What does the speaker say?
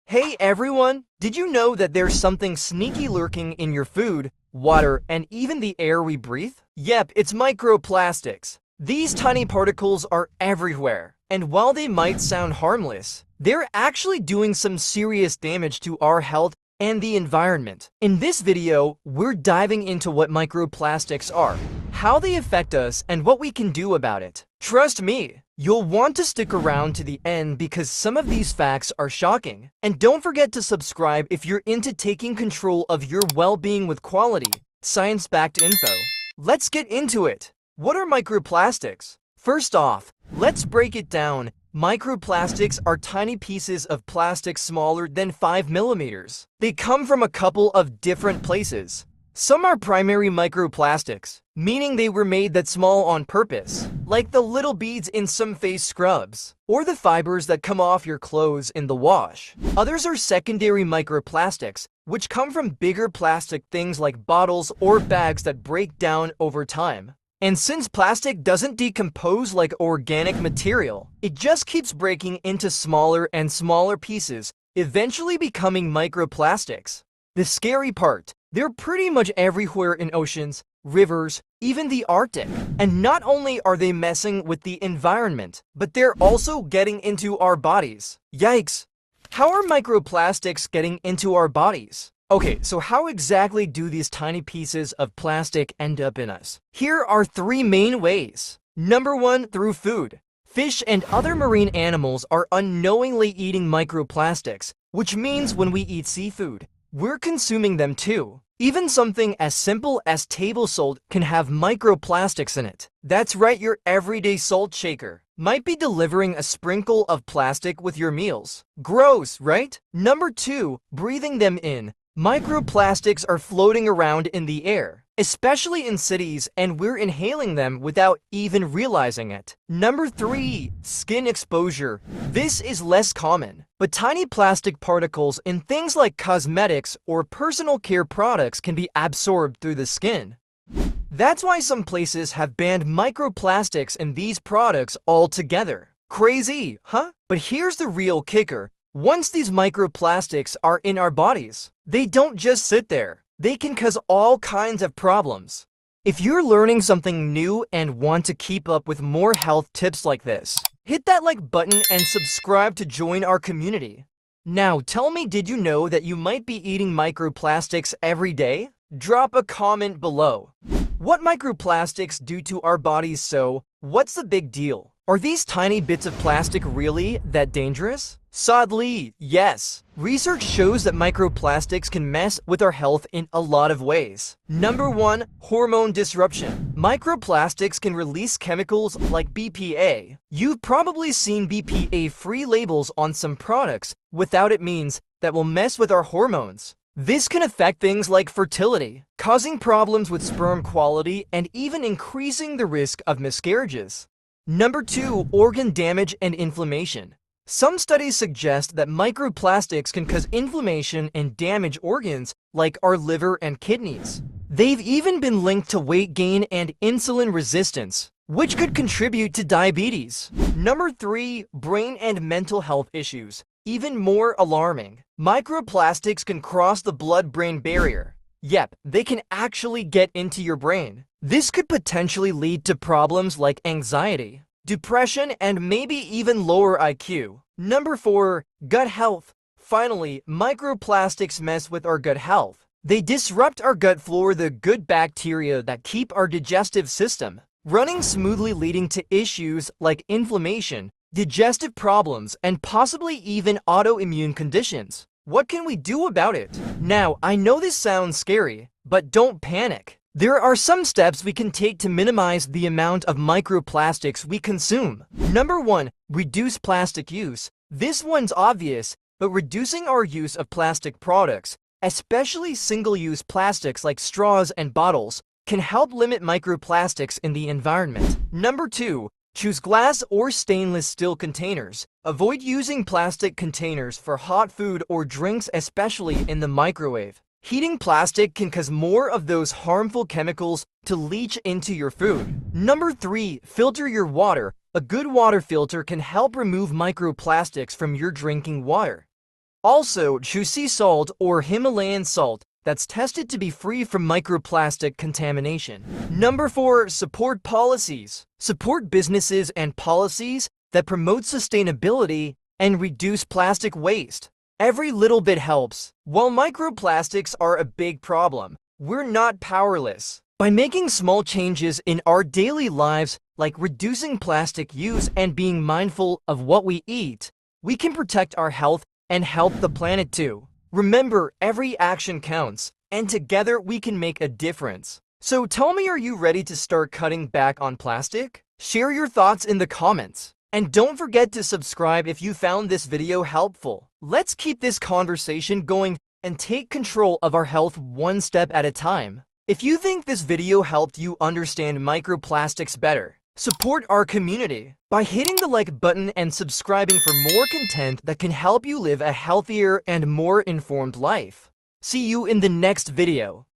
Hey everyone! Did you know that there's something sneaky lurking in your food, water, and even the air we breathe? Yep, it's microplastics. These tiny particles are everywhere, and while they might sound harmless, they're actually doing some serious damage to our health and the environment. In this video, we're diving into what microplastics are, how they affect us, and what we can do about it. Trust me, you'll want to stick around to the end because some of these facts are shocking. And don't forget to subscribe if you're into taking control of your well-being with quality, science-backed info. Let's get into it. What are microplastics? First off, let's break it down. Microplastics are tiny pieces of plastic smaller than 5 millimeters. They come from a couple of different places. Some are primary microplastics, meaning they were made that small on purpose, like the little beads in some face scrubs, or the fibers that come off your clothes in the wash. Others are secondary microplastics, which come from bigger plastic things like bottles or bags that break down over time. And since plastic doesn't decompose like organic material, it just keeps breaking into smaller and smaller pieces, eventually becoming microplastics. The scary part, they're pretty much everywhere in oceans, rivers, even the Arctic. And not only are they messing with the environment, but they're also getting into our bodies. Yikes! How are microplastics getting into our bodies? Okay, so how exactly do these tiny pieces of plastic end up in us? Here are 3 main ways. Number 1, through food. Fish and other marine animals are unknowingly eating microplastics, which means when we eat seafood, we're consuming them too. Even something as simple as table salt can have microplastics in it. That's right, your everyday salt shaker might be delivering a sprinkle of plastic with your meals. Gross, right? Number 2, breathing them in. Microplastics are floating around in the air, especially in cities, and we're inhaling them without even realizing it. Number 3, skin exposure. This is less common, but tiny plastic particles in things like cosmetics or personal care products can be absorbed through the skin. That's why some places have banned microplastics in these products altogether. Crazy, huh? But here's the real kicker. Once these microplastics are in our bodies, they don't just sit there. They can cause all kinds of problems. If you're learning something new and want to keep up with more health tips like this, hit that like button and subscribe to join our community. Now, tell me, did you know that you might be eating microplastics every day? Drop a comment below. What microplastics do to our bodies? So, what's the big deal? Are these tiny bits of plastic really that dangerous? Sadly, yes. Research shows that microplastics can mess with our health in a lot of ways. Number 1, hormone disruption. Microplastics can release chemicals like BPA. You've probably seen BPA-free labels on some products. Without it means that will mess with our hormones. This can affect things like fertility, causing problems with sperm quality and even increasing the risk of miscarriages. Number 2, organ damage and inflammation. Some studies suggest that microplastics can cause inflammation and damage organs like our liver and kidneys. They've even been linked to weight gain and insulin resistance, which could contribute to diabetes. Number 3, brain and mental health issues. Even more alarming, microplastics can cross the blood-brain barrier. Yep, they can actually get into your brain. This could potentially lead to problems like anxiety, depression, and maybe even lower IQ. Number 4, gut health. Finally, microplastics mess with our gut health. They disrupt our gut flora, the good bacteria that keep our digestive system running smoothly, leading to issues like inflammation, digestive problems, and possibly even autoimmune conditions. What can we do about it? Now, I know this sounds scary, but don't panic. There are some steps we can take to minimize the amount of microplastics we consume. Number 1, reduce plastic use. This one's obvious, but reducing our use of plastic products, especially single-use plastics like straws and bottles, can help limit microplastics in the environment. Number 2, choose glass or stainless steel containers. Avoid using plastic containers for hot food or drinks, especially in the microwave. Heating plastic can cause more of those harmful chemicals to leach into your food. Number 3, filter your water. A good water filter can help remove microplastics from your drinking water. Also, choose sea salt or Himalayan salt that's tested to be free from microplastic contamination. Number 4, support policies. Support businesses and policies that promote sustainability and reduce plastic waste. Every little bit helps. While microplastics are a big problem, we're not powerless. By making small changes in our daily lives, like reducing plastic use and being mindful of what we eat, we can protect our health and help the planet too. Remember, every action counts, and together we can make a difference. So tell me, are you ready to start cutting back on plastic? Share your thoughts in the comments. And don't forget to subscribe if you found this video helpful. Let's keep this conversation going and take control of our health one step at a time. If you think this video helped you understand microplastics better, support our community by hitting the like button and subscribing for more content that can help you live a healthier and more informed life. See you in the next video.